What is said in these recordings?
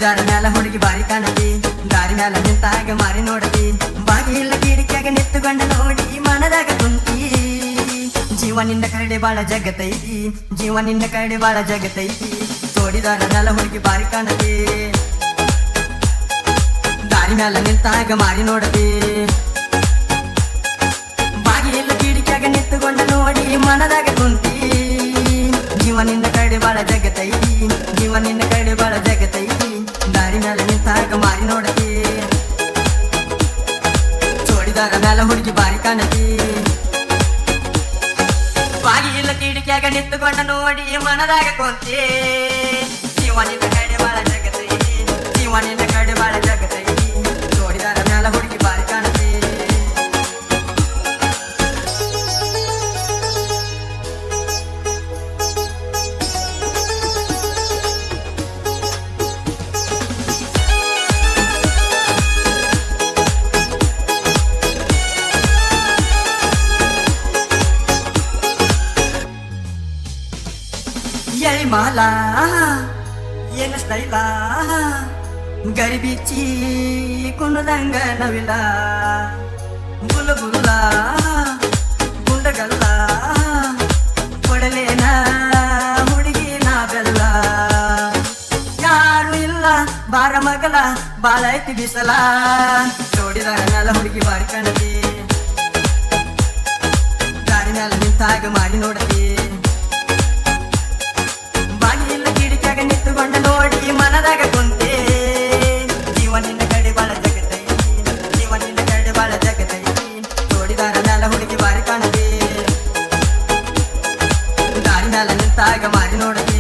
ಜೋಡಿದಾರ ಮ್ಯಾಲ ಹುಡುಗಿ ಬಾರಿ ಕಾಣತಿ, ದಾರಿ ಮ್ಯಾಲ ನಿಂತಾಗ ಮಾರಿ ನೋಡತಿ, ಬಾಗಿಲ ಕಿಡಿಕ್ಯಾಗ ನಿತ್ತುಕೊಂಡ ನೋಡಿ ಮನದಾಗ ಕುಂತಿ. ಜೀವ ನಿನ್ನ ಕರಡೆ ಬಾಳ ಜಗತೈತಿ, ಜೀವ ನಿನ್ನ ಕರಡೆ ಬಾಳ ಜಗತೈತಿ. ಜೋಡಿದಾರ ಮ್ಯಾಲ ಹುಡುಗಿ ಬಾರಿ ಕಾಣತಿ, ದಾರಿ ಮ್ಯಾಲ ನಿಂತಾಗ ಮಾರಿ ನೋಡತಿ, ಬಾಗಿಲ ಕಿಡಿಕ್ಯಾಗ ನಿತ್ತುಕೊಂಡ ನೋಡಿ ಮನದಾಗ ಕುಂತಿ. ಜೀವ ನಿನ್ನ ಕರಡೆ ಬಾಳ ಜಗತೈತಿ, ಜೀವ ನಿನ್ನ ಕರಡೆ ಬಾಳ ಜಗತೈತಿ. ದಾರಿ ಮ್ಯಾಲ ನಿಂತಾಗ ಮಾರಿ ನೋಡತಿ, ಜೋಡಿದಾರ ಮ್ಯಾಲ ಹುಡುಗಿ ಬಾರಿ ಕಾಣತಿ, ಬಾಗಿಲ ಕಿಡಿಕ್ಯಾಗ ನಿತ್ತುಕೊಂಡ ನೋಡಿ ಮನದಾಗ ಕುಂತಿ. ಜೀವ ನಿನ್ನ ಕರಡೆ ಬಾಳ ಜಗತೈತಿ, ಜೀವ ನಿನ್ನ ಕರಡೆ ಬಾಳ ಜಗತೈತಿ. ಜೋಡಿದಾರ ಮ್ಯಾಲ ಹುಡುಗಿ ಬಾರಿ ಕಾಣತಿ. ಎಳಿ ಮಾಲ ಏನ ಸ್ಟೈಲ, ಗರಿಬಿಚ್ಚಿ ಕುಣದಂಗ ನವಿಲ, ಬುಲಬುಲ್ಲ ಗುಂಡಗಲ್ಲ, ಕೊಡಲೇನ ಹುಡುಗಿ ನಾ ಬೆಲ್ಲ. ಯಾರು ಇಲ್ಲ ಬಾರ ಮಗಲ ಬಾಳ ಐತಿ ಬಿಸಲ. ಜೋಡಿದಾರ ಮ್ಯಾಲ ಹುಡುಗಿ ಬಾರಿ ಕಾಣತಿ, ದಾರಿ ಮ್ಯಾಲ ನಿಂತಾಗ ಮಾಡಿ ನೋಡತಿ, ಬಾಗಿಲ ಕಿಡಿಕ್ಯಾಗ ನಿತ್ತುಕೊಂಡ ನೋಡಿ ಮನದಾಗ ಕುಂತೆ. ಜೀವ ನಿನ್ನ ಕಡೆ ಬಾಳ ಜಗತೈತಿ, ಜೀವ ನಿನ್ನ ಕಡೆ ಬಾಳ ಜಗತೈತಿ. ಜೋಡಿದಾರ ಮ್ಯಾಲ ಹುಡುಗಿ ಬಾರಿ ಕಾಣತಿ, ದಾರಿ ಮ್ಯಾಲ ನಿಂತಾಗ ಮಾರಿ ನೋಡತಿ.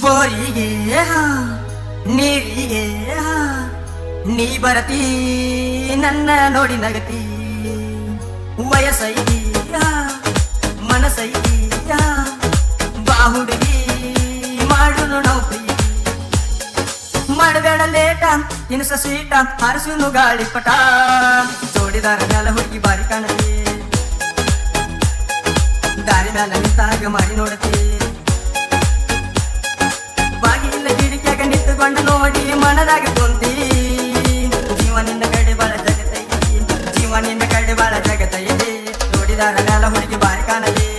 ಬೋರಿಗೆ ನೀರಿಗೆ ನೀ ಬರತಿ ನನ್ನ ನೋಡಿ ನಗತಿ. ವಯಸ್ಸೈತಿ ಮನಸ್ಸೈತಿ ಬಾ ಹುಡುಗಿ ಮಾಡುನು ನಾವು ಪ್ರೀತಿ. ಮಾಡಬೇಡ ಲೇಟ ಇನ್ಸ ಸೀಟ ಹರಸುನು ಗಾಳಿಪಟ. ಜೋಡಿದಾರ ಮ್ಯಾಲ ಹುಡುಗಿ ಬಾರಿ ಕಾಣತಿ, ದಾರಿ ಮ್ಯಾಲ ನಿಂತಾಗ ಮಾಡಿ ನೋಡತಿ, ಬಾಗಿಲ ಕಿಡಿಕ್ಯಾಗ ನಿತ್ತುಕೊಂಡ ನೋಡಿ ಮನದಾಗ ಕುಂತಿ. ಜೀವ ನಿನ್ನ ಕಡೆ ಬಾಳ ಜಗತೈತಿ, ಜೀವ ನಿನ್ನ ಕಡೆ ಬಾಳ ಜಗತೈತಿ. ಜೋಡಿದಾರ ಮ್ಯಾಲ ಹುಡುಗಿ ಬಾರಿ ಕಾಣತಿ,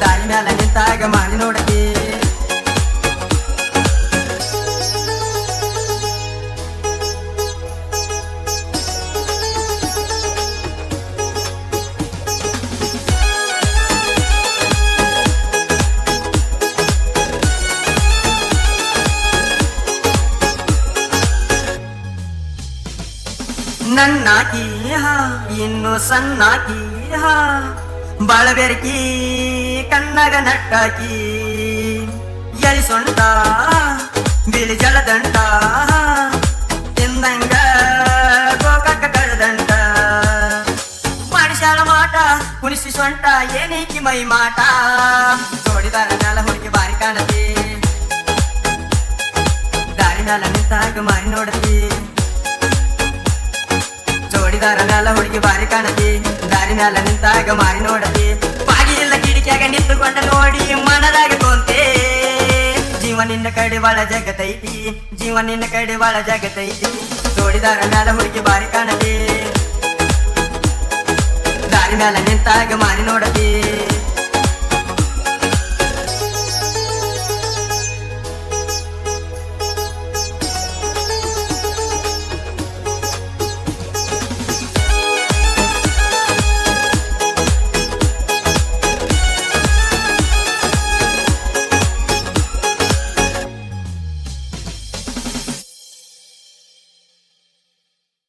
ದಾರಿ ಮ್ಯಾಲ ನಿಂತಾಗ ಮಾಡಿ ನೋಡತಿ. ನನ್ನಾಕಿ ಇನ್ನು ಸಣ್ಣಾಕಿ ಬಾಳ ಬೆರಕಿ ಕಣ್ಣಾಗ ನಟ್ಟಾಕಿ. ಎಳಿ ಸೊಂಟ ಬಿಳಿ ಜಲದಂಟ ತಿಂದಂಗ ಗೋಕಾಕ ಕಳದಂಟ. ಮಾಡಿಸ್ಯಾಳ ಮಾಟ ಕುಣಿಸಿ ಸೊಂಟ ಏನೀಕಿ ಮೈ ಮಾಟ. ಜೋಡಿದಾರ ಮ್ಯಾಲ ಹುಡುಗಿ ಬಾರಿ ಕಾಣತಿ, ದಾರಿ ಮ್ಯಾಲ ನಿಂತಾಗ ಮಾರಿ ನೋಡತಿ, ಜೋಡಿದಾರ ಮ್ಯಾಲ ಹುಡುಗಿ ಬಾರಿ ಕಾಣತಿ, ದಾರಿ ಮ್ಯಾಲ ನಿಂತಾಗ ಮಾರಿ ನೋಡತಿ, ಬಾಗಿಲ ಕಿಡಿಕ್ಯಾಗ ನಿಂತುಕೊಂಡ ನೋಡಿ ಮನದಾಗ ಕುಂತೆ. ಜೀವ ನಿನ್ನ ಕಡೆ ಬಾಳ ಜಗತೈತಿ, ಜೀವ ನಿನ್ನ ಕಡೆ ಬಾಳ ಜಗತೈತಿ. ಜೋಡಿದಾರ ಮ್ಯಾಲ ಹುಡುಗಿ ಬಾರಿ ಕಾಣತಿ, ದಾರಿ ಮ್ಯಾಲ ನಿಂತಾಗ ಮಾರಿ ನೋಡತಿ.